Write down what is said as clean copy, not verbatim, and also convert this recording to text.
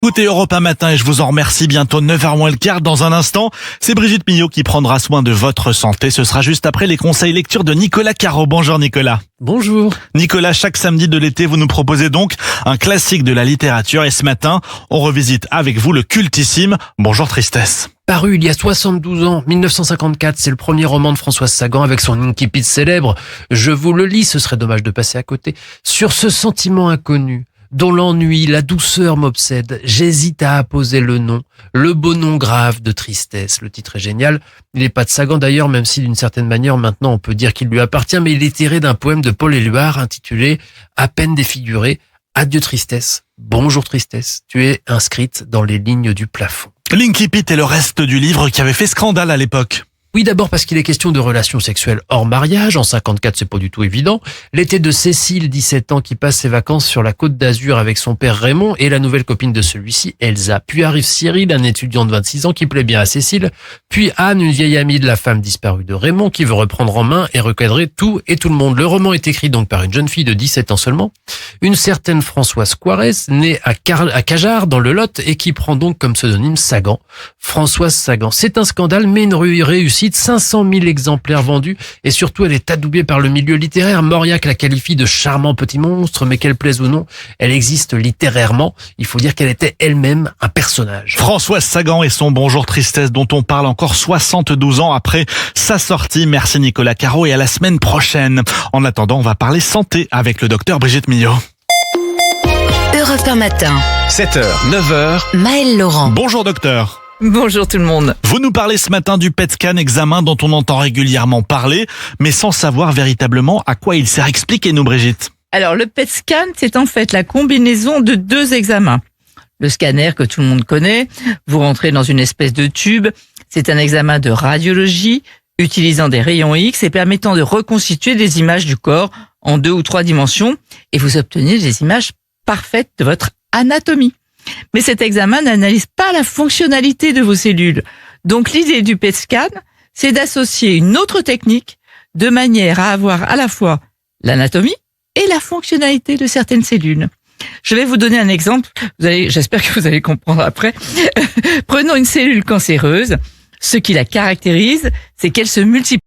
Écoutez Europe 1 matin et je vous en remercie. Bientôt 9h moins le quart. Dans un instant, c'est Brigitte Millot qui prendra soin de votre santé. Ce sera juste après les conseils lecture de Nicolas Caro. Bonjour Nicolas. Bonjour. Nicolas, chaque samedi de l'été, vous nous proposez donc un classique de la littérature. Et ce matin, on revisite avec vous le cultissime Bonjour Tristesse. Paru il y a 72 ans, 1954, c'est le premier roman de Françoise Sagan avec son incipit célèbre. Je vous le lis, ce serait dommage de passer à côté. Sur ce sentiment inconnu, dont l'ennui, la douceur m'obsède, j'hésite à apposer le nom, le beau nom grave de tristesse. Le titre est génial. Il n'est pas de Sagan d'ailleurs, même si d'une certaine manière maintenant on peut dire qu'il lui appartient, mais il est tiré d'un poème de Paul Éluard intitulé À peine défiguré, adieu tristesse, bonjour tristesse, tu es inscrite dans les lignes du plafond. L'incipit est le reste du livre qui avait fait scandale à l'époque. Oui, d'abord parce qu'il est question de relations sexuelles hors mariage. En 54, c'est pas du tout évident. L'été de Cécile, 17 ans, qui passe ses vacances sur la Côte d'Azur avec son père Raymond et la nouvelle copine de celui-ci, Elsa. Puis arrive Cyril, un étudiant de 26 ans qui plaît bien à Cécile. Puis Anne, une vieille amie de la femme disparue de Raymond, qui veut reprendre en main et recadrer tout et tout le monde. Le roman est écrit donc par une jeune fille de 17 ans seulement, une certaine Françoise Coirès, née à Cajar, dans le Lot, et qui prend donc comme pseudonyme Sagan. Françoise Sagan. C'est un scandale, mais une réussite. 500 000 exemplaires vendus et surtout elle est adoubée par le milieu littéraire. Mauriac la qualifie de charmant petit monstre, mais qu'elle plaise ou non, elle existe littérairement. Il faut dire qu'elle était elle-même un personnage. Françoise Sagan et son Bonjour Tristesse dont on parle encore 72 ans après sa sortie. Merci Nicolas Caro et à la semaine prochaine. En attendant, on va parler santé avec le docteur Brigitte Millot. Europe 1 matin. 7h, 9h. Maëlle Laurent. Bonjour docteur. Bonjour tout le monde. Vous nous parlez ce matin du PET scan, examen dont on entend régulièrement parler, mais sans savoir véritablement à quoi il sert. Expliquez-nous Brigitte. Alors le PET scan, c'est en fait la combinaison de deux examens. Le scanner que tout le monde connaît, vous rentrez dans une espèce de tube, c'est un examen de radiologie utilisant des rayons X et permettant de reconstituer des images du corps en 2 ou 3 dimensions et vous obtenez des images parfaites de votre anatomie. Mais cet examen n'analyse pas la fonctionnalité de vos cellules. Donc l'idée du PET scan, c'est d'associer une autre technique de manière à avoir à la fois l'anatomie et la fonctionnalité de certaines cellules. Je vais vous donner un exemple, j'espère que vous allez comprendre après. Prenons une cellule cancéreuse. Ce qui la caractérise, c'est qu'elle se multiplie